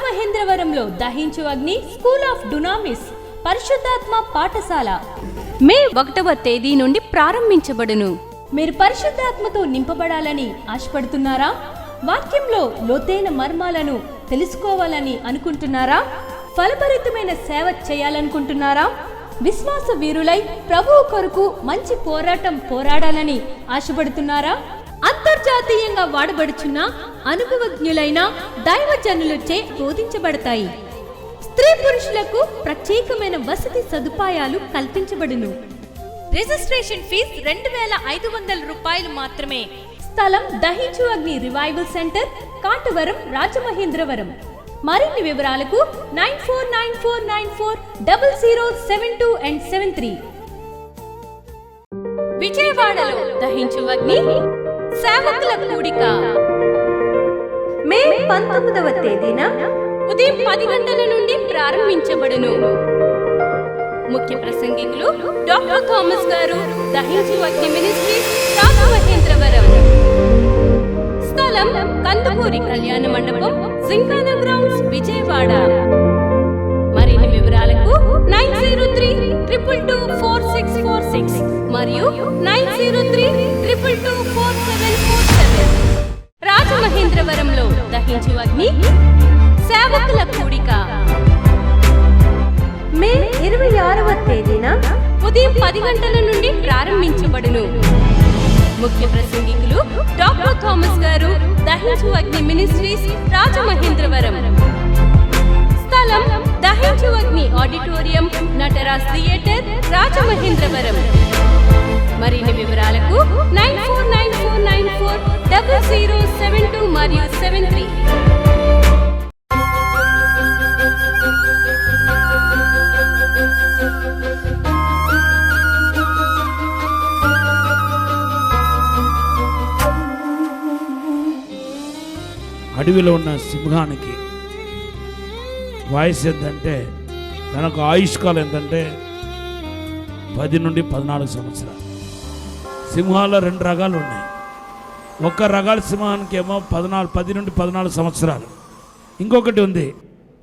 రాజమహేంద్రవరంలో దహించు అగ్ని school of డునామిస్ పరిశుద్ధాత్మ పాఠశాల మే 1వ తేదీ నుండి ప్రారంభించబడును. మీరు పరిశుద్ధాత్మతో నింపబడాలని ఆశపడుతున్నారా? వాక్యంలో లోతైన మర్మాలను తెలుసుకోవాలని అనుకుంటున్నారా? ఫలభరితమైన సేవ చేయాలనుకుంటున్నారా? విశ్వాస వీరులై ప్రభువు కొరకు మంచి పోరాటం పోరాడాలని ఆశపడుతున్నారా? అంతర్జాతీయంగా వాడబడుచున్న అనుభవజ్ఞులైన దైవజనులచే బోధించబడతాయి. స్త్రీ పురుషులకు ప్రత్యేకమైన వసతి సదుపాయాలు కల్పించబడును. రిజిస్ట్రేషన్ ఫీజు 2500 రూపాయలు మాత్రమే. స్థలం దహించు అగ్ని రివైవల్ సెంటర్, కాటవరం, రాజమహేంద్రవరం. మరిన్ని వివరాలకు 9494940072 and 73. విజయవాడలో దహించు అగ్ని సేవకుల కూడిక మే 19వ తేదీన ఉదయం 10 గంటల నుండి ప్రారంభించబడును. ముఖ్య ప్రసంగికులు డాక్టర్ థామస్ గారు, దహించు అగ్ని మినిస్ట్రీస్, రాజమహేంద్రవరం. స్థలం కందుకూరి కళ్యాణ మండపం, జింకానా గ్రౌండ్స్, విజయవాడ. మరిన్ని వివరాలకు 9032224646 మరియు 9032224747. రాజమహేంద్రవరంలో దహించు అగ్ని సేవకుల కూడిక మే 26వ తేదీన ఉదయం 10 గంటల నుండి ప్రారంభించబడును. ముఖ్య ప్రసంగికులు డాక్టర్ థామస్ గారు, దహించు అగ్ని మినిస్ట్రీస్, రాజమహేంద్రవరం. స్థలం దహించు అగ్ని ఆడిటోరియం, నటరాజ్ థియేటర్, రాజమహేంద్రవరం. మరిన్ని వివరాలకు 9494940072 మరియు 73. అడవిలో ఉన్న సింహానికి వయసు ఎంతంటే, తనకు ఆయుష్కాలం ఎంతంటే 10 నుండి 14 సంవత్సరాలు. సింహాల్లో 2 రకాలు ఉన్నాయి. ఒక రకాల సింహానికి ఏమో 10 నుండి 14 సంవత్సరాలు. ఇంకొకటి ఉంది,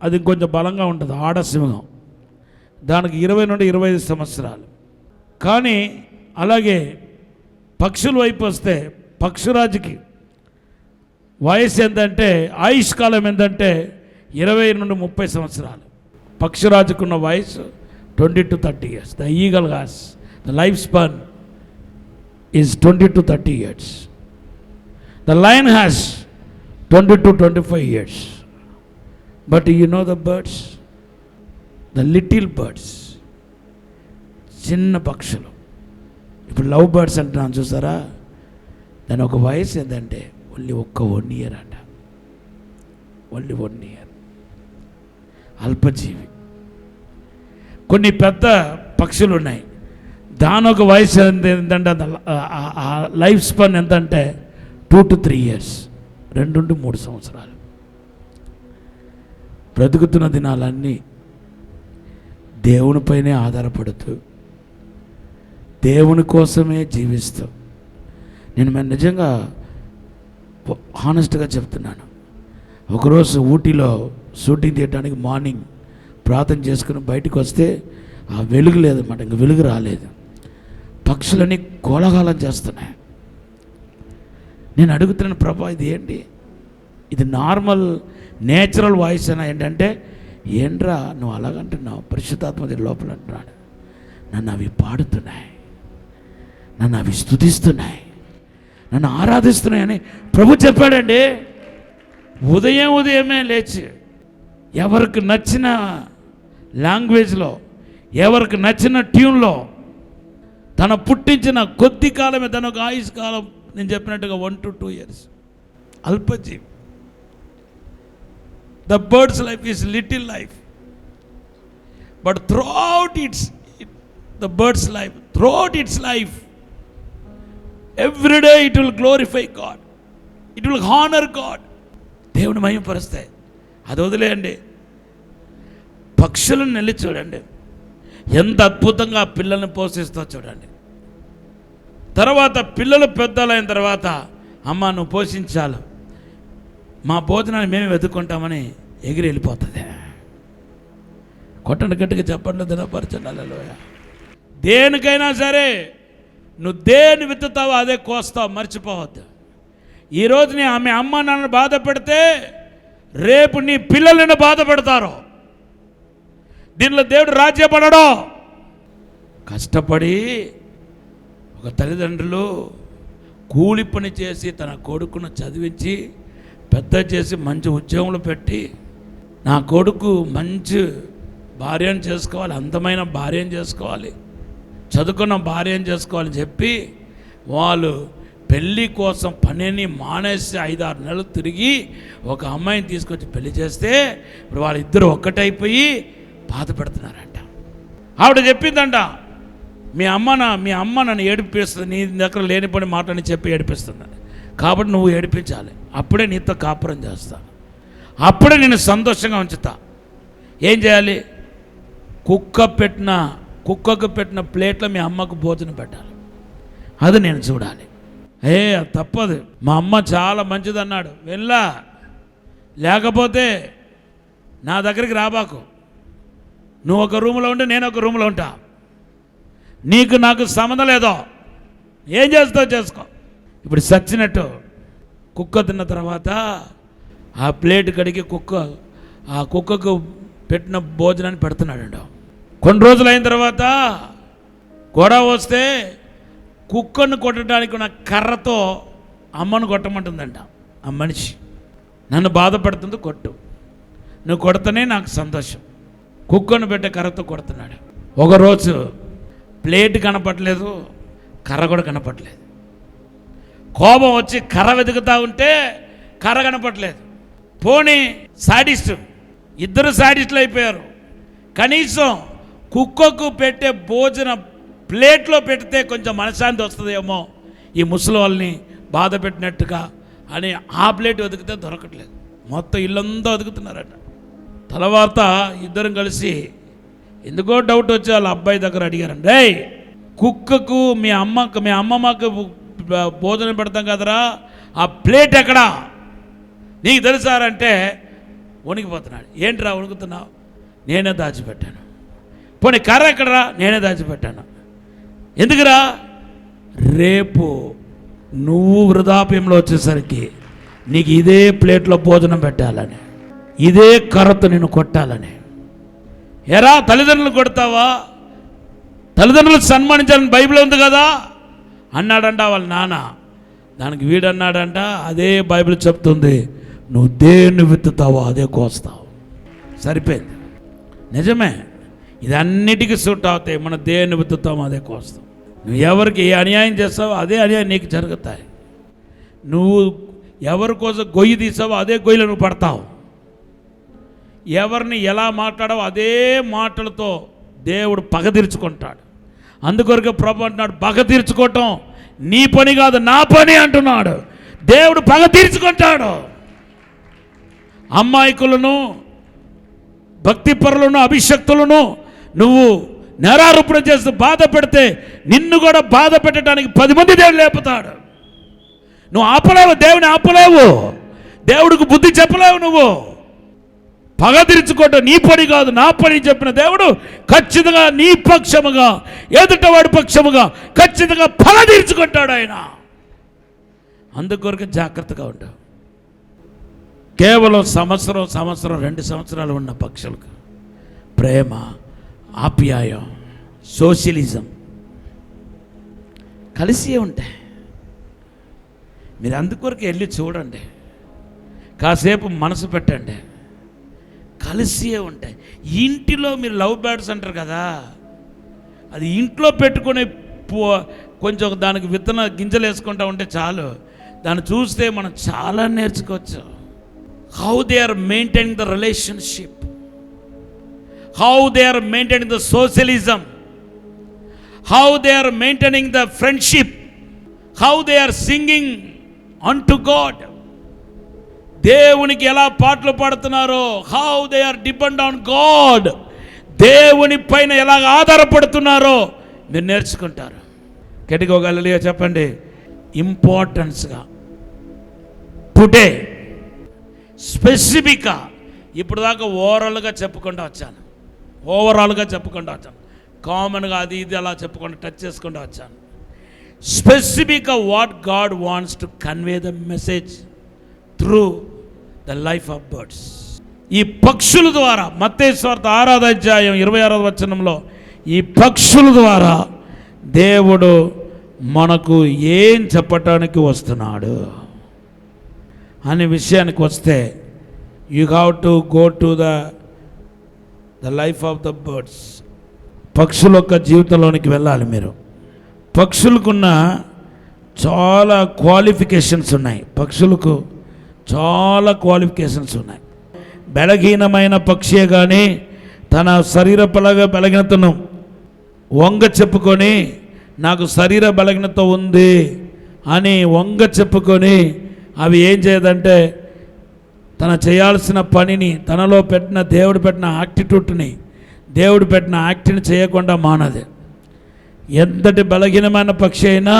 అది కొంచెం బలంగా ఉంటుంది, ఆడ సింహం. దానికి 20 నుండి 25 సంవత్సరాలు. కానీ అలాగే పక్షుల వైపు వస్తే పక్షురాజుకి వయసు ఎంతంటే, ఆయుష్కాలం ఎంతంటే 20 నుండి 30 సంవత్సరాలు. పక్షిరాజుకున్న వయసు 20 to 30 years. The eagle has the lifespan is 20 to 30 years. The lion has 20 to 25 years. But you know the birds, the little birds, చిన్న పక్షులు, ఇప్పుడు లవ్ బర్డ్స్ అంటున్నాను చూసారా, దాని ఒక వయసు ఏంటంటే ఓన్లీ 1 year అట. Only 1 year. అల్పజీవి. కొన్ని పెద్ద పక్షులు ఉన్నాయి, దాని ఒక వయసు ఏంటంటే లైఫ్ స్పాన్ ఎంతంటే 2 to 3 years, 2 నుండి 3 సంవత్సరాలు. బ్రతుకుతున్న దినాలన్నీ దేవునిపైనే ఆధారపడుతూ, దేవుని కోసమే జీవిస్తూ. నేను నిజంగా హానెస్ట్గా చెప్తున్నాను. ఒకరోజు ఊటీలో షూటింగ్ తీయడానికి మార్నింగ్ ప్రార్థన చేసుకుని బయటకు వస్తే ఆ వెలుగు లేదన్నమాట. ఇంక వెలుగు రాలేదు. పక్షులన్నీ కోలాహలం చేస్తున్నాయి. నేను అడుగుతున్నాను, ప్రభా ఇది ఏంటి? ఇది నార్మల్ నేచురల్ వాయిస్ అయినా ఏంటంటే, ఏంట్రా నువ్వు అలాగంటున్నావు? పరిశుద్ధాత్మ లోపల అంటున్నాడు. నన్ను అవి పాడుతున్నాయి, నన్ను అవి స్తుతిస్తున్నాయి, నన్ను ఆరాధిస్తున్నాయని ప్రభు చెప్పాడండి. ఉదయమే లేచి ఎవరికి నచ్చిన లాంగ్వేజ్లో, ఎవరికి నచ్చిన ట్యూన్లో, తన పుట్టించిన కొద్ది కాలమే, తనకు ఆయుష్ కాలం నేను చెప్పినట్టుగా 1 to 2 years. అల్పజీవి. The birds life is little life, but throughout the birds life, throughout its life, every day it will glorify God, it will honour God. దేవుని మహిమపరుస్తాయి. అది వదిలేయండి. పక్షులను నెల్లి చూడండి, ఎంత అద్భుతంగా పిల్లల్ని పోషిస్తో చూడండి. తర్వాత పిల్లలు పెద్దలైన తర్వాత, అమ్మ నువ్వు పోషించాలి, మా భోజనాన్ని మేమే వెతుక్కుంటామని ఎగిరి వెళ్ళిపోతుంది. కొట్టండి గట్టిగా, చెప్పండి, దినపరచండి. హల్లెలూయా. దేనికైనా సరే నువ్వు దేని విత్తుతావో అదే కోస్తావు, మర్చిపోవద్దు. ఈరోజు నీ ఆమె అమ్మ నన్ను బాధ పెడితే రేపు నీ పిల్లలను బాధ పెడతారు. దీనిలో దేవుడు రాజ్యపడడు. కష్టపడి ఒక తల్లిదండ్రులు కూలి పని చేసి తన కొడుకును చదివించి పెద్ద చేసి మంచి ఉద్యోగంలో పెట్టి, నా కొడుకు మంచి భార్యను చేసుకోవాలి, అందమైన భార్యను చేసుకోవాలి, చదువుకున్న భార్యను చేసుకోవాలని చెప్పి వాళ్ళు పెళ్ళి కోసం పనిని మానేసి 5-6 నెలలు తిరిగి ఒక అమ్మాయిని తీసుకొచ్చి పెళ్లి చేస్తే ఇప్పుడు వాళ్ళిద్దరూ ఒక్కటైపోయి బాధ పెడుతున్నారంట. ఆవిడ చెప్పిందంట, మీ అమ్మ నన్ను ఏడిపిస్తుంది, నీ దగ్గర లేని పని మాటని చెప్పి ఏడిపిస్తుంది, కాబట్టి నువ్వు ఏడిపించాలి, అప్పుడే నీతో కాపురం చేస్తా, అప్పుడే నేను సంతోషంగా ఉంచుతా. ఏం చేయాలి? కుక్కకు పెట్టిన ప్లేట్లో మీ అమ్మకు భోజనం పెట్టాలి. అది నేను చూడాలి. అది తప్పదు. మా అమ్మ చాలా మంచిది అన్నాడు, వెళ్ళా, లేకపోతే నా దగ్గరికి రాబాకు, నువ్వు ఒక రూమ్లో ఉంటే నేను ఒక రూమ్లో ఉంటా, నీకు నాకు సంబంధం లేదో, ఏం చేస్తావు చేసుకో. ఇప్పుడు సచ్చినట్టు కుక్క తిన్న తర్వాత ఆ ప్లేట్ కడిగి ఆ కుక్కకు పెట్టిన భోజనాన్ని పెడుతున్నాడు. కొన్ని రోజులు అయిన తర్వాత గొడవ వస్తే కుక్కను కొట్టడానికి ఉన్న కర్రతో అమ్మను కొట్టమంటుందంట. ఆ మనిషి నన్ను బాధపడుతుంది, కొట్టు, నువ్వు కొడితేనే నాకు సంతోషం. కుక్కను పెట్టే కర్రతో కొడుతున్నాడు. ఒకరోజు ప్లేట్ కనపట్లేదు, కర్ర కూడా కనపట్లేదు. కోపం వచ్చి కర్ర వెతుకుతా ఉంటే కర్ర కనపట్లేదు. పోనీ సాడిస్టు, ఇద్దరు సాడిస్టులు అయిపోయారు. కనీసం కుక్కకు పెట్టే భోజనం ప్లేట్లో పెడితే కొంచెం మనశ్శాంతి వస్తుందేమో ఈ ముసలి వాళ్ళని బాధ పెట్టినట్టుగా అని ఆ ప్లేట్ వెతికితే దొరకట్లేదు. మొత్తం ఇల్లంతా వెతుకుతున్నారట. తర్వాత ఇద్దరం కలిసి ఎందుకో డౌట్ వచ్చి వాళ్ళ అబ్బాయి దగ్గర అడిగారండి, రేయ్, కుక్కకు మీ అమ్మమ్మకు భోజనం పెడతాం కదరా, ఆ ప్లేట్ ఎక్కడా నీకు తెలుసారంటే వణికిపోతున్నాడు. ఏంట్రా వణుకుతున్నావు? నేనే దాచిపెట్టాను. పోనీ కర్ర ఎక్కడరా? నేనే దాచిపెట్టాను. ఎందుకురా? రేపు నువ్వు వృద్ధాప్యంలో వచ్చేసరికి నీకు ఇదే ప్లేట్లో భోజనం పెట్టాలని, ఇదే కర్రతో నేను కొట్టాలని. ఎరా, తల్లిదండ్రులు కొడతావా? తల్లిదండ్రులకు సన్మానించాలని బైబిల్ ఉంది కదా అన్నాడంట వాళ్ళ నాన్న. దానికి వీడన్నాడంట, అదే బైబిల్ చెప్తుంది, నువ్వు దేన్ని విత్తుతావో అదే కోస్తావు. సరిపోయింది. నిజమే, ఇది అన్నిటికీ సూట్ అవుతాయి. మనం దేన్ని విత్తుతామో అదే కోస్తాం. నువ్వు ఎవరికి ఏ అన్యాయం చేస్తావో అదే అన్యాయం నీకు జరుగుతాయి. నువ్వు ఎవరి కోసం గొయ్యి తీసావో అదే గొయ్యిలో నువ్వు పడతావు. ఎవరిని ఎలా మాట్లాడావో అదే మాటలతో దేవుడు పగ తీర్చుకుంటాడు. అందుకొరకు ప్రభు అంటున్నాడు, పగ తీర్చుకోవటం నీ పని కాదు, నా పని అంటున్నాడు. దేవుడు పగ తీర్చుకుంటాడు. అమాయకులను, భక్తిపరులను, అభిషక్తులను నువ్వు నేరారోపణ చేస్తూ బాధ పెడితే నిన్ను కూడా బాధ పెట్టడానికి 10 మంది దేవుడు లేపుతాడు. నువ్వు ఆపలేవు, దేవుని ఆపలేవు, దేవుడికి బుద్ధి చెప్పలేవు. నువ్వు పగ తీర్చుకోవటం నీ పని కాదు, నా పని చెప్పిన దేవుడు ఖచ్చితంగా నీ పక్షముగా, ఎదుటవాడి పక్షముగా ఖచ్చితంగా పగ తీర్చుకుంటాడు ఆయన. అందుకొరకు జాగ్రత్తగా ఉంటావు. కేవలం సంవత్సరం 2 సంవత్సరాలు ఉన్న పక్షులకు ప్రేమ, ఆప్యాయం, సోషలిజం కలిసి ఉంటాయి. మీరు అందుకొరకు వెళ్ళి చూడండి, కాసేపు మనసు పెట్టండి, కలిసి ఉంటాయి. ఇంటిలో మీరు లవ్ బర్డ్స్ అంటారు కదా, అది ఇంట్లో పెట్టుకుని కొంచెం దానికి విత్తన గింజలు వేసుకుంటూ ఉంటే చాలు, దాన్ని చూస్తే మనం చాలా నేర్చుకోవచ్చు. How they are maintaining the relationship, how they are maintaining the socialism, how they are maintaining the friendship, how they are singing unto God. దేవునికి ఎలా పాటలు పాడుతున్నారో, how they are depend on God, దేవుని పైన ఎలా ఆధారపడుతున్నారో మీరు నేర్చుకుంటారు. గట్టిగా చెప్పండి. ఇంపార్టెన్స్గా టుడే స్పెసిఫిక్గా ఇప్పుడు దాకా ఓవరాల్గా చెప్పుకుంటూ వచ్చాను, ఓవరాల్గా చెప్పుకుంటూ వచ్చాను, కామన్గా అది ఇది అలా చెప్పుకుంటూ టచ్ చేసుకుంటూ వచ్చాను. స్పెసిఫిక్గా what God wants to convey the message through the life of birds. ఈ పక్షుల ద్వారా మత్తయి సువార్త 6వ అధ్యాయం 26వ వచనంలో ఈ పక్షుల ద్వారా దేవుడు మనకు ఏం చెప్పటానికి వస్తున్నాడు అనే విషయానికి వస్తే, you have to go to the life of the birds. పక్షుల యొక్క జీవితంలోనికి వెళ్ళాలి మీరు. పక్షులకున్న చాలా క్వాలిఫికేషన్స్ ఉన్నాయి, పక్షులకు చాలా క్వాలిఫికేషన్స్ ఉన్నాయి. బలహీనమైన పక్షే కానీ తన శరీర బలహీనతను వంగ చెప్పుకొని నాకు శరీర బలహీనత ఉంది అని వంగ చెప్పుకొని అవి ఏం చేయదంటే తన చేయాల్సిన పనిని, తనలో పెట్టిన దేవుడు పెట్టిన యాక్టిట్యూడ్ని, దేవుడు పెట్టిన యాక్ట్ని చేయకుండా మానది. ఎంతటి బలహీనమైన పక్షి అయినా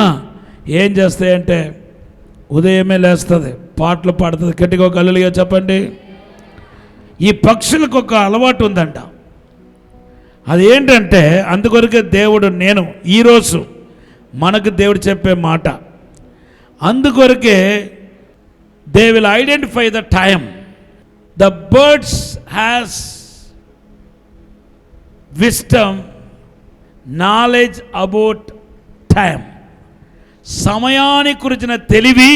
ఏం చేస్తాయంటే ఉదయమే లేస్తుంది, పాటలు పాడుతుంది. గట్టిగా ఒక హల్లెలూయా చెప్పండి. ఈ పక్షులకు ఒక అలవాటు ఉందంట. అదేంటంటే అందుకొరకే దేవుడు, నేను ఈరోజు మనకు దేవుడు చెప్పే మాట, అందుకొరకే they will identify the time. The birds has wisdom, knowledge about time. సమయానికి గురించిన తెలివి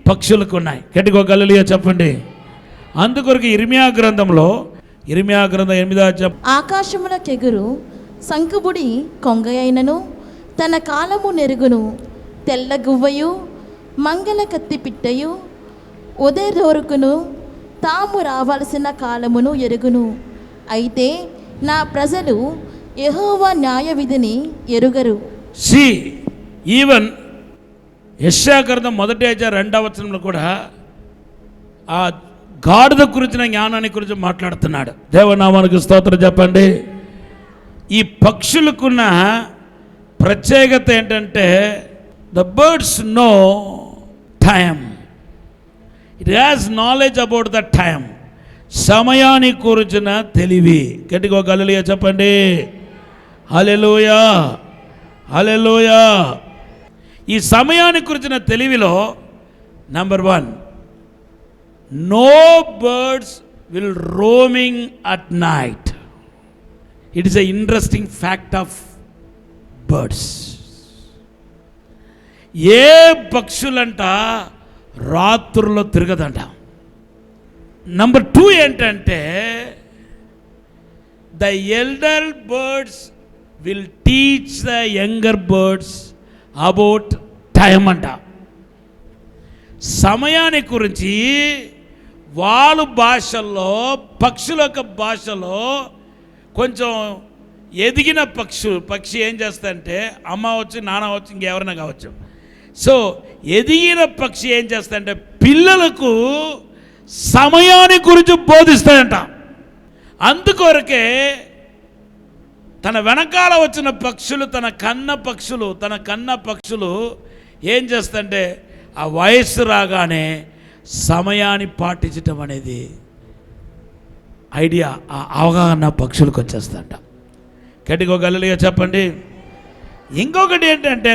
పక్షులకు ఉన్నాయి. గట్టిగా ఒక హల్లెలూయా చెప్పండి. అందుకొరకు ఇర్మియా గ్రంథం 8వ అధ్యాయం, ఆకాశమునకెగురు సంకుబుడి కొంగయైనను తన కాలము నెరుగును, తెల్ల గువ్వయు మంగళ కత్తి పిట్టయు ఉదయదోరుకును తాము రావాల్సిన కాలమును ఎరుగును. అయితే నా ప్రజలు యెహోవా న్యాయ విధిని ఎరుగరు. ఈవెన్ యెషయా గ్రంథం 1వ అధ్యాయం 2వ వచనంలో కూడా ఆ గాడిద గురించిన జ్ఞానాన్ని గురించి మాట్లాడుతున్నాడు. దేవనామానికి స్తోత్రం చెప్పండి. ఈ పక్షులకున్న ప్రత్యేకత ఏంటంటే the birds know time, it has knowledge about the time. సమయానికి గురించిన తెలివి. గట్టిగా ఒక హల్లెలూయా చెప్పండి. హల్లెలూయా, హల్లెలూయా. ఈ సమయానికి గురించిన తెలివిలో number 1, no birds will roaming at night. It is an interesting fact of birds. ఏ పక్షులంట రాత్రుల్లో తిరగదంట. నెంబర్ 2 ఏంటంటే the elder birds will teach the younger birds about time అంట. సమయాన్ని గురించి వాళ్ళ భాషల్లో, పక్షుల యొక్క భాషలో కొంచెం ఎదిగిన పక్షి ఏం చేస్తాయంటే, అమ్మ అవచ్చు, నాన్న అవచ్చు, ఇంకెవరైనా కావచ్చు. సో ఎదిగిన పక్షి ఏం చేస్తాయంటే పిల్లలకు సమయాన్ని గురించి బోధిస్తాయంట. అందుకొరకే తన వెనకాల వచ్చిన పక్షులు, తన కన్న పక్షులు ఏం చేస్తాయంటే ఆ వయస్సు రాగానే సమయాన్ని పాటించటం అనేది ఐడియా, ఆ అవగాహన పక్షులకు వచ్చేస్తుంట. గట్టిగా ఒక హల్లెలూయా చెప్పండి. ఇంకొకటి ఏంటంటే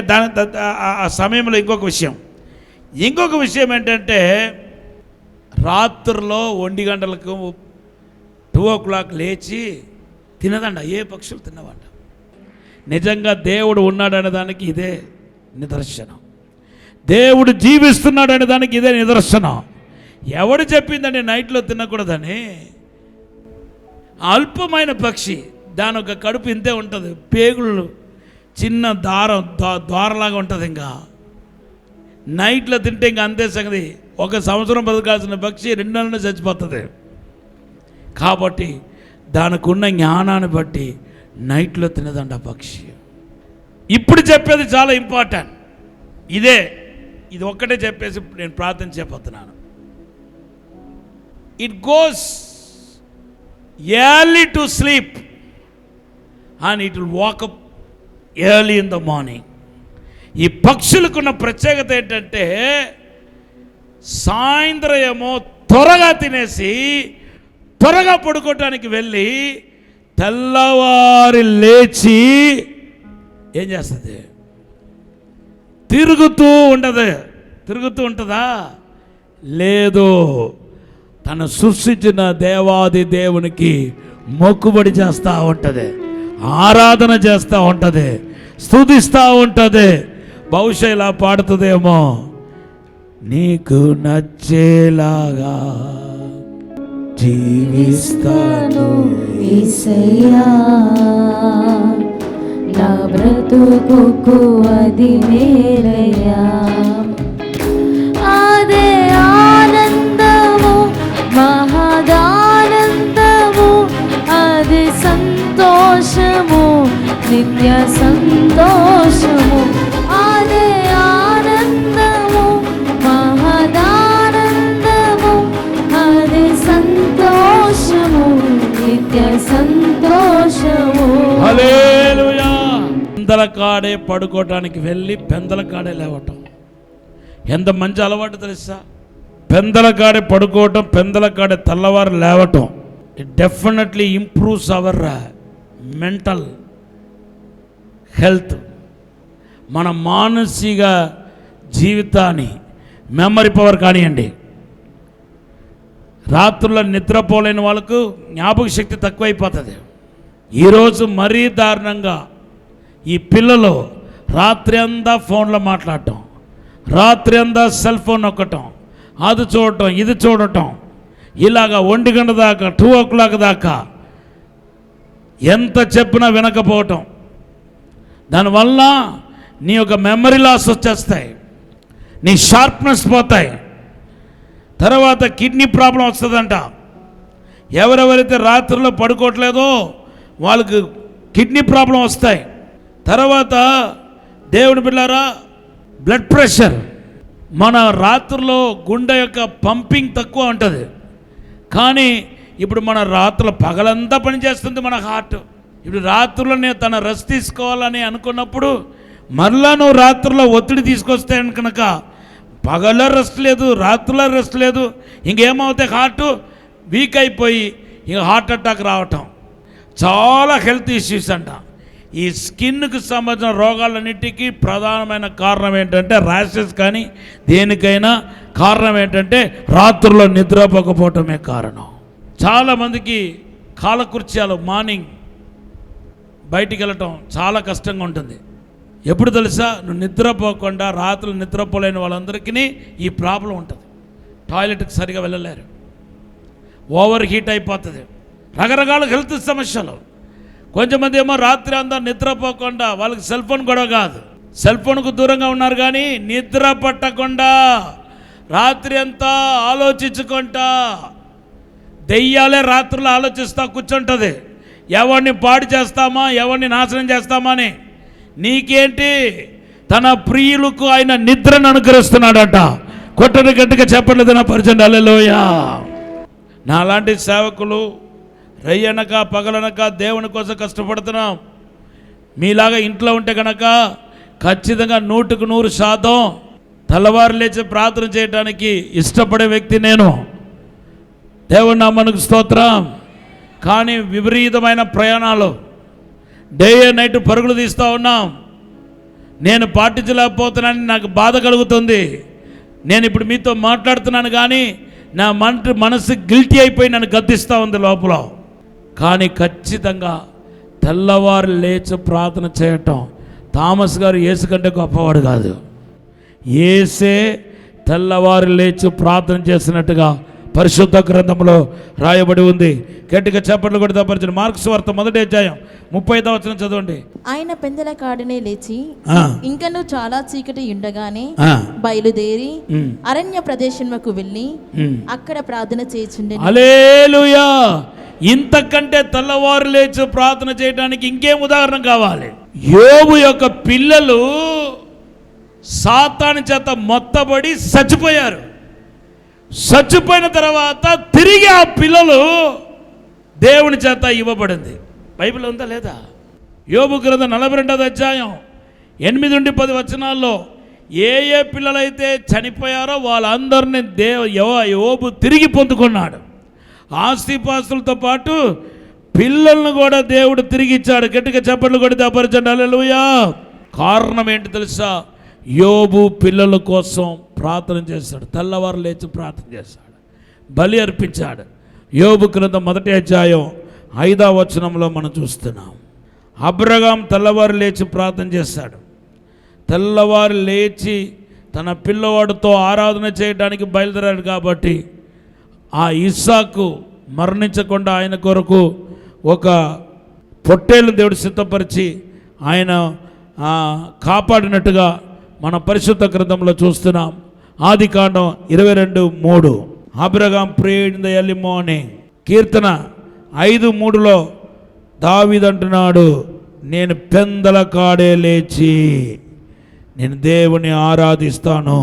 ఆ సమయంలో ఇంకొక విషయం ఏంటంటే రాత్రుల్లో 1 గంటలకు 2 o'clock లేచి తినదంట. ఏ పక్షులు తినవంట. నిజంగా దేవుడు ఉన్నాడనే దానికి ఇదే నిదర్శనం. దేవుడు జీవిస్తున్నాడు అనే దానికి ఇదే నిదర్శనం. ఎవడు చెప్పిందండి నైట్లో తినకూడదని? అల్పమైన పక్షి, దాని ఒక కడుపు ఇంతే ఉంటుంది, పేగులు చిన్న ద్వారలాగా ఉంటుంది. ఇంకా నైట్లో తింటే ఇంకా అంతే సంగతి. 1 సంవత్సరం బతకాల్సిన పక్షి 2 నెలలు చచ్చిపోతుంది. కాబట్టి దానికి ఉన్న జ్ఞానాన్ని బట్టి నైట్లో తినదంట పక్షి. ఇప్పుడు చెప్పేది చాలా ఇంపార్టెంట్. ఇది ఒక్కటే చెప్పేసి నేను ప్రార్థన చేయబోతున్నాను. It goes early to sleep and it will wake up early in the morning. ఈ పక్షులకున్న ప్రత్యేకత ఏంటంటే సాయంత్రం ఏమో త్వరగా తినేసి త్వరగా పడుకోవటానికి వెళ్ళి తెల్లవారి లేచి ఏం చేస్తుంది? తిరుగుతూ ఉంటుందా? లేదు. తను సృష్టించిన దేవాది దేవునికి మొక్కుబడి చేస్తూ ఉంటుంది, ఆరాధన చేస్తూ ఉంటుంది, స్తుతిస్తూ ఉంటుంది. బహుశా ఇలా పాడుతుందేమో, నీకు నచ్చేలాగా జీవిస్తాను యేసయ్యా, నా బ్రతుకుకు అది మేలయ్యా. అదే ఆనందము, మహదానందము, అది సంతోషము, నిత్య సంతోషము. అదే ఆనందము, మహదానందము, అది సంతోషము, నిత్య సంతోషము. హల్లెలూయా. పెందలకాడే పడుకోవటానికి వెళ్ళి పెందలకాడే లేవటం ఎంత మంచి అలవాటు తెలుసా? పెందలకాడే పడుకోవటం, పెందలకాడే తెల్లవారు లేవటం. It definitely improves our mental health, మన మానసిక జీవితాన్ని, మెమరీ పవర్ కానివ్వండి. రాత్రుల్లో నిద్రపోలేని వాళ్ళకు జ్ఞాపక శక్తి తక్కువైపోతుంది. ఈరోజు మరీ దారుణంగా ఈ పిల్లలు రాత్రి అంతా ఫోన్లో మాట్లాడటం, రాత్రి అంతా సెల్ ఫోన్ నొక్కటం, అది చూడటం, ఇది చూడటం, ఇలాగా 1 గంట దాకా 2 o'clock దాకా ఎంత చెప్పినా వినకపోవటం. దానివల్ల నీ యొక్క మెమరీ లాస్ వచ్చేస్తాయి, నీ షార్ప్నెస్ పోతాయి, తర్వాత కిడ్నీ ప్రాబ్లం వస్తుందంట. ఎవరెవరైతే రాత్రిలో పడుకోవట్లేదో వాళ్ళకి కిడ్నీ ప్రాబ్లం వస్తాయి. తర్వాత దేవుని బిడ్డలారా, బ్లడ్ ప్రెషర్, మన రాత్రిలో గుండె యొక్క పంపింగ్ తక్కువ ఉంటుంది. కానీ ఇప్పుడు మన రాత్రులు పగలంతా పనిచేస్తుంది మన హార్ట్. ఇప్పుడు రాత్రుల్లో నేను తన రెస్ట్ తీసుకోవాలని అనుకున్నప్పుడు మరలా నువ్వు రాత్రుల్లో ఒత్తిడి తీసుకొస్తే కనుక పగల రెస్ట్ లేదు, రాత్రుల రెస్ట్ లేదు, ఇంకేమవుతాయి? హార్ట్ వీక్ అయిపోయి ఇంక హార్ట్ అటాక్ రావటం, చాలా హెల్త్ ఇష్యూస్ అంట. ఈ స్కిన్కి సంబంధించిన రోగాలన్నిటికీ ప్రధానమైన కారణం ఏంటంటే ర్యాషెస్, కానీ దేనికైనా కారణం ఏంటంటే రాత్రుల్లో నిద్రపోకపోవటమే కారణం. చాలామందికి కాలకృత్యాలు, మార్నింగ్ బయటికి వెళ్ళటం చాలా కష్టంగా ఉంటుంది. ఎప్పుడు తెలుసా? నువ్వు నిద్రపోకుండా రాత్రులు నిద్రపోలేని వాళ్ళందరికీ ఈ ప్రాబ్లం ఉంటుంది. టాయిలెట్కి సరిగా వెళ్ళలేరు, ఓవర్ హీట్ అయిపోతుంది, రకరకాల హెల్త్ సమస్యలు. కొంచెంమంది ఏమో రాత్రి అంతా నిద్రపోకుండా, వాళ్ళకి సెల్ ఫోన్ గొడవ కాదు, సెల్ ఫోన్కు దూరంగా ఉన్నారు, కానీ నిద్ర పట్టకుండా రాత్రి అంతా ఆలోచించుకుంటా, దెయ్యాలే రాత్రులు ఆలోచిస్తూ కూర్చుంటుంది. ఎవరిని పాడు చేస్తామా, ఎవరిని నాశనం చేస్తామా అని. నీకేంటి? తన ప్రియులకు ఆయన నిద్రను అనుగ్రహిస్తున్నాడట. కొట్టని గట్టిగా చెప్పలేదు నా పరిచయం. హల్లెలూయా. నాలాంటి సేవకులు రయ్యనక పగలనక దేవుని కోసం కష్టపడుతున్నాం. మీలాగా ఇంట్లో ఉంటే కనుక ఖచ్చితంగా 100% తెల్లవారు లేచి ప్రార్థన చేయడానికి ఇష్టపడే వ్యక్తి నేను. దేవుని నామమునకు స్తోత్రం. కానీ విపరీతమైన ప్రయాణాలు, డే అండ్ నైట్ పరుగులు తీస్తూ ఉన్నాం. నేను పాటించలేకపోతున్నానని నాకు బాధ కలుగుతుంది. నేను ఇప్పుడు మీతో మాట్లాడుతున్నాను, కానీ నా మనసు గిల్టీ అయిపోయి నన్ను గద్దిస్తూ ఉంది లోపల. కానీ ఖచ్చితంగా తెల్లవారు లేచి ప్రార్థన చేయటం, థామస్ గారు యేసు కంటే గొప్పవాడు కాదు. యేసే తెల్లవారు లేచి ప్రార్థన చేసినట్టుగా పరిశుద్ధ గ్రంథంలో రాయబడి ఉంది. గట్టిగా చప్పట్లు కొట్టి తప్పరిచిన మార్కు సువార్త 1వ అధ్యాయం 30వ వచనం చదవండి. ఆయన పెందలకాడనే లేచి ఇంకను చాలా చీకటి ఉండగానే బయలుదేరి అరణ్య ప్రదేశముకు వెళ్ళి అక్కడ ప్రార్థన చేయుచుండెను. హల్లెలూయా. ఇంతకంటే తెల్లవారు లేచి ప్రార్థన చేయడానికి ఇంకేం ఉదాహరణ కావాలి? యోబు యొక్క పిల్లలు సాతాను చేత మొత్తబడి చచ్చిపోయారు. చచ్చిపోయిన తర్వాత తిరిగి ఆ పిల్లలు దేవుని చేత ఇవ్వబడింది. బైబిల్ ఉందా లేదా? యోబు గ్రంథం 42వ అధ్యాయం 8 నుండి 10 వచనాల్లో ఏ పిల్లలైతే చనిపోయారో వాళ్ళందరినీ యోబు తిరిగి పొందుకున్నాడు. ఆస్తిపాస్తులతో పాటు పిల్లలను కూడా దేవుడు తిరిగి ఇచ్చాడు. గట్టిగా చప్పట్లు కొడితే అపరచండి, హల్లెలూయా. కారణం ఏంటి తెలుసా? యోబు పిల్లల కోసం ప్రార్థన చేశాడు. తెల్లవారు లేచి ప్రార్థన చేశాడు, బలి అర్పించాడు. యోబు గ్రంథం 1వ అధ్యాయం 5వ వచనంలో మనం చూస్తున్నాం. అబ్రహాం తెల్లవారు లేచి ప్రార్థన చేశాడు. తెల్లవారు లేచి తన పిల్లవాడితో ఆరాధన చేయడానికి బయలుదేరాడు. కాబట్టి ఆ ఇస్సాకు మరణించకుండా ఆయన కొరకు ఒక పొట్టేలు దేవుడు సిద్ధపరిచి ఆయన కాపాడినట్టుగా మన పరిశుద్ధ గ్రంథంలో చూస్తున్నాం. ఆదికాండం 22:3. Abraham prayed in the early morning. కీర్తన 5:3లో దావీదు అంటున్నాడు, నేను పెందల కాడే లేచి నేను దేవుని ఆరాధిస్తాను,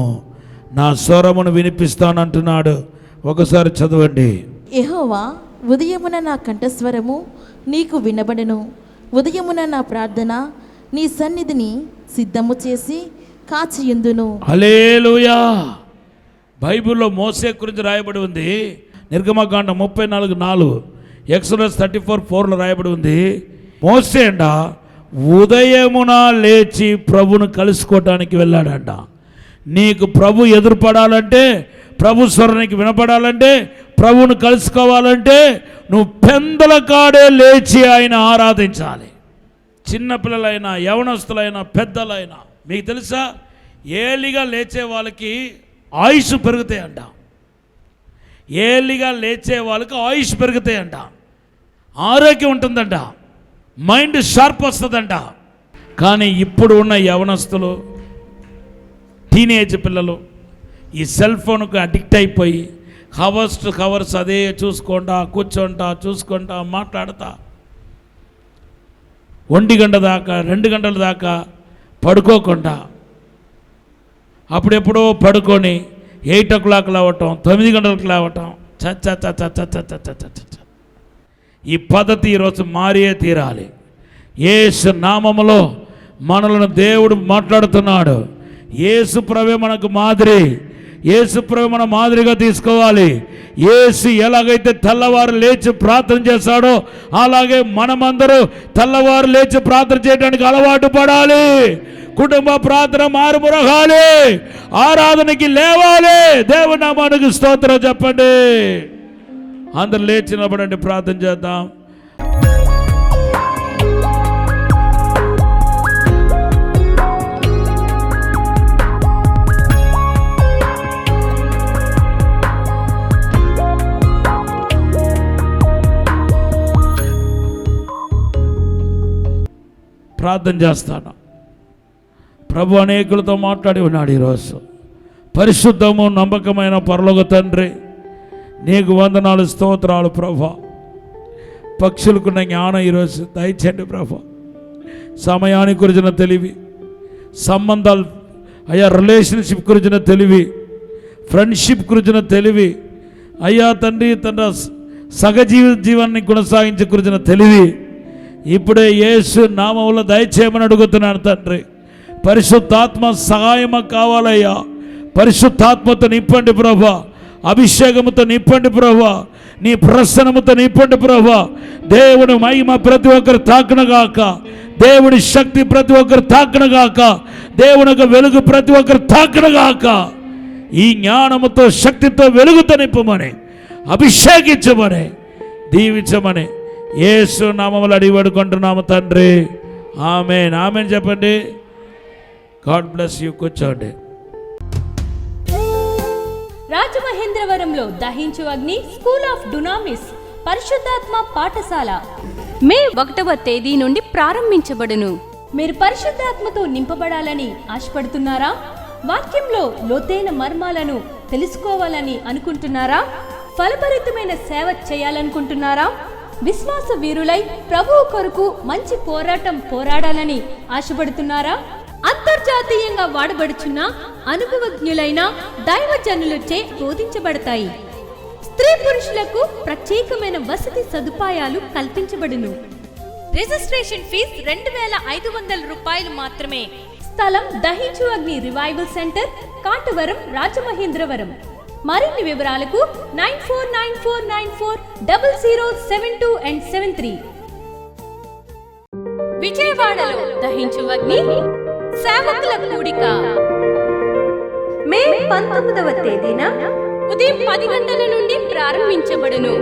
నా స్వరమును వినిపిస్తాను అంటున్నాడు. ఒకసారి చదవండి. యెహోవా, ఉదయమున నా కంఠస్వరము నీకు వినబడెను, ఉదయమున నా ప్రార్థన నీ సన్నిధిని సిద్ధము చేసి కాచియుందును. హల్లెలూయా. బైబిల్లో మోసే గురించి రాయబడి ఉంది. నిర్గమకాండం 34:4, ఎక్సోడస్ 34:4లో రాయబడి ఉంది. మోసే అంట ఉదయమున లేచి ప్రభును కలుసుకోవటానికి వెళ్ళాడంట. నీకు ప్రభు ఎదురుపడాలంటే, ప్రభు స్వరానికి వినపడాలంటే, ప్రభువును కలుసుకోవాలంటే నువ్వు పెందల కాడే లేచి ఆయన ఆరాధించాలి. చిన్నపిల్లలైనా, యవనస్తులైనా, పెద్దలైనా. మీకు తెలుసా, ఏలిగా లేచే వాళ్ళకి ఆయుష్ పెరుగుతాయంట. ఏలిగా లేచే వాళ్ళకి ఆయుష్ పెరుగుతాయంట, ఆరోగ్యం ఉంటుందంట, మైండ్ షార్ప్ వస్తుందంట. కానీ ఇప్పుడు ఉన్న యవనస్తులు, టీనేజ్ పిల్లలు ఈ సెల్ ఫోన్కు అడిక్ట్ అయిపోయి హవర్స్ టు హవర్స్ అదే చూసుకుంటా చూసుకుంటా మాట్లాడతా 1 గంట దాకా 2 గంటల దాకా పడుకోకుండా అప్పుడెప్పుడో పడుకొని 8 o'clock లేవటం, 9 గంటలకు లేవటం. ఈ పద్ధతి ఈరోజు మారియే తీరాలి. యేసు నామములో మనలను దేవుడు మాట్లాడుతున్నాడు. యేసు ప్రభువే మనకు మాదిరి. యేసు ప్రభు మన మాదిరిగా తీసుకోవాలి. యేసు ఎలాగైతే తెల్లవారు లేచి ప్రార్థన చేశాడో అలాగే మనమందరూ తెల్లవారు లేచి ప్రార్థన చేయడానికి అలవాటు పడాలి. కుటుంబ ప్రార్థన మారుమరగాలి, ఆరాధనకి లేవాలి. దేవుని నామానికి స్తోత్రం చెప్పండి. అందరు లేచినప్పుడండి, ప్రార్థన చేద్దాం. ప్రార్థన చేస్తాను. ప్రభు అనేకులతో మాట్లాడి ఉన్నాడు ఈరోజు. పరిశుద్ధము నమ్మకమైన పరలోక తండ్రి, నీకు వందనాలు, స్తోత్రాలు ప్రభా. పక్షులకున్న జ్ఞానం ఈరోజు దయచేయండి ప్రభా. సమయానికి గురించిన తెలివి, సంబంధాలు అయ్యా, రిలేషన్షిప్ గురించిన తెలివి, ఫ్రెండ్షిప్ గురించిన తెలివి అయ్యా తండ్రి, తన జీవాన్ని కొనసాగించే గురించిన తెలివి ఇప్పుడే యేసు నామములో దయచేయమని అడుగుతున్నాను తండ్రి. పరిశుద్ధాత్మ సహాయం కావాలయ్యా. పరిశుద్ధాత్మతో నింపండి ప్రభా, అభిషేకముతో నింపండి ప్రభా, నీ ప్రసన్నముతో నింపండి ప్రభా. దేవుని మహిమ ప్రతి ఒక్కరు తాకనగాక, దేవుని శక్తి ప్రతి ఒక్కరు తాకనగాక, దేవుని యొక్క వెలుగు ప్రతి ఒక్కరు తాకనగాక. ఈ జ్ఞానముతో శక్తితో వెలుగుతో నింపమని, అభిషేకించమని, దీవించమని యేసు నామములో అడిగి వేడుకుంటున్నాము తండ్రి. ఆమేన్. ఆమేన్ చెప్పండి. God bless you. కూర్చోండి. రాజమహేంద్రవరంలో దహించు అగ్ని స్కూల్ ఆఫ్ డునామిస్ పరిశుద్ధాత్మ పాఠశాల మే 1వ తేదీ నుండి ప్రారంభించబడును. మీరు పరిశుద్ధాత్మతో నింపబడాలని ఆశపడుతున్నారా? వాక్యంలో లోతైన మర్మాలను తెలుసుకోవాలని అనుకుంటున్నారా? ఫలభరితమైన సేవ చేయాలనుకుంటున్నారా? విశ్వాస వీరులై ప్రభువు కొరకు మంచి పోరాటం పోరాడాలని ఆశపడుతున్నారా? అంతర్జాతీయంగా వాడబడుచున్న అనుభవజ్ఞులైన దైవజనులచే బోధించబడతాయి. స్త్రీ పురుషులకు ప్రత్యేకమైన వసతి సదుపాయాలు కల్పించబడును. రిజిస్ట్రేషన్ ఫీజు 2500 రూపాయలు మాత్రమే. స్థలం దహించు అగ్ని రివైవల్ సెంటర్, కాటవరం, రాజమహేంద్రవరం. మరిన్ని వివరాలకు 9494940072 and 73. విజయవాడలో దహించు అగ్ని సేవకుల కూడిక మే 19వ తేదీన ఉదయం 10 గంటల నుండి ప్రారంభించబడును.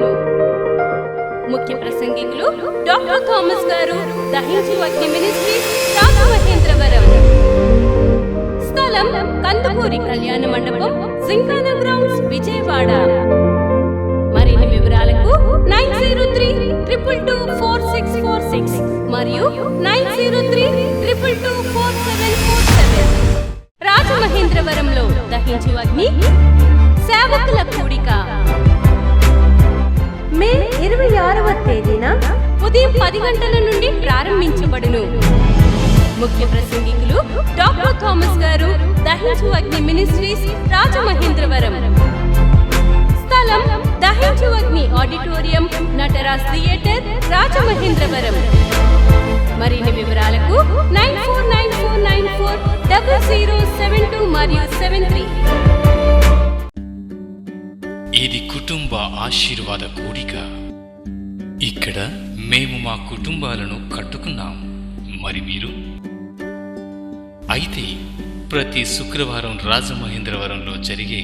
ముఖ్య ప్రసంగికులు డాక్టర్ థామస్ గారు, దహించు అగ్ని మినిస్ట్రీస్, రాజమహేంద్రవరం. స్థలం కందుకూరి కళ్యాణ మండపం, జింకానా గ్రౌండ్స్, విజయవాడ. మరిన్ని వివరాలకు 9032224646 మరియు 9032224747. రాజమహేంద్రవరంలో దహించు అగ్ని సేవకుల కూడిక మే 26వ తేదీన ఉదయం 10 గంటల నుండి ప్రారంభించబడును. ముఖ్య ప్రసంగికులు డాక్టర్ థామస్ గారు, దహించు అగ్ని మినిస్ట్రీస్, రాజమహేంద్రవరం. స్థలం దహించు అగ్ని ఆడిటోరియం, నటరాజ్ థియేటర్, రాజమహేంద్రవరం. మరిన్ని వివరాలకు 9494940072 మరియు 73. ఇది కుటుంబ ఆశీర్వాద కూడిక. ఇక్కడ మేము మా కుటుంబాలను కట్టుకున్నాం. మరి మీరు? అయితే ప్రతి శుక్రవారం రాజమహేంద్రవరంలో జరిగే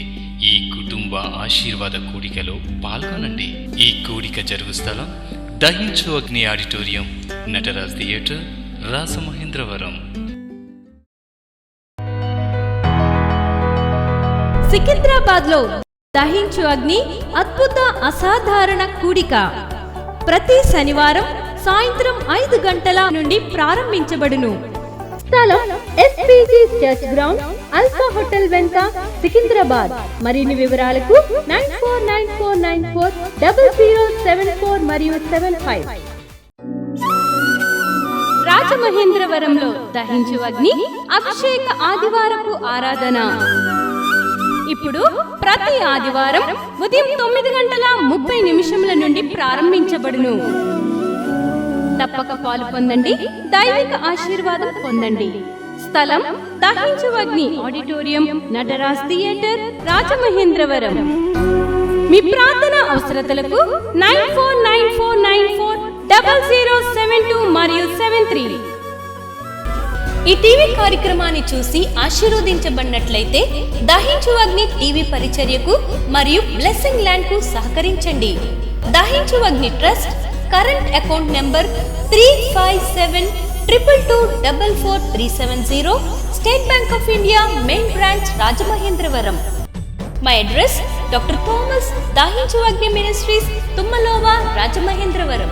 ఈ కుటుంబ ఆశీర్వాద కూడికలో పాల్గొనండి. ఈ కూడిక జరుగు స్థలం దహించు అగ్ని ఆడిటోరియం, నటరాజ్ థియేటర్, రాజమహేంద్రవరం. సికింద్రాబాద్ లో దహించు అగ్ని అద్భుత అసాధారణ కూడిక ప్రతి శనివారం సాయంత్రం 5 గంటల నుండి ప్రారంభించబడును. స్థలం SPG church ground, alpha hotel వెనుక, సికింద్రాబాద్. మరిన్ని వివరాలకు 9494940074 మరియు 75. రాజమహేంద్రవరంలో దహించు అగ్ని అభిషేక ఆదివారపు ఆరాధన ఇప్పుడు ప్రతి ఆదివారం ఉదయం 9:30 నుండి ప్రారంభించబడును. తప్పక పాలు పొందండి, దైవిక ఆశీర్వాదం పొందండి. స్థలం దహించు అగ్ని ఆడిటోరియం, నటరాజ్ థియేటర్, రాజమహేంద్రవరం. మీ ప్రార్థన అవసరతలకు 9494940072 మరియు 73. ఈ టీవీ కార్యక్రమాన్ని చూసి ఆశీర్వదించబడినట్లయితే దహించు అగ్ని టీవీ పరిచర్యకు మరియు బ్లెస్సింగ్ ల్యాండ్ కు సహకరించండి. Dahinchu Agni trust current account number 357222444370, State Bank of India, main branch, Rajamahendravaram. My address doctor Thomas, Dahinchu Agni ministries, తుమ్మలోవా, Rajamahendravaram.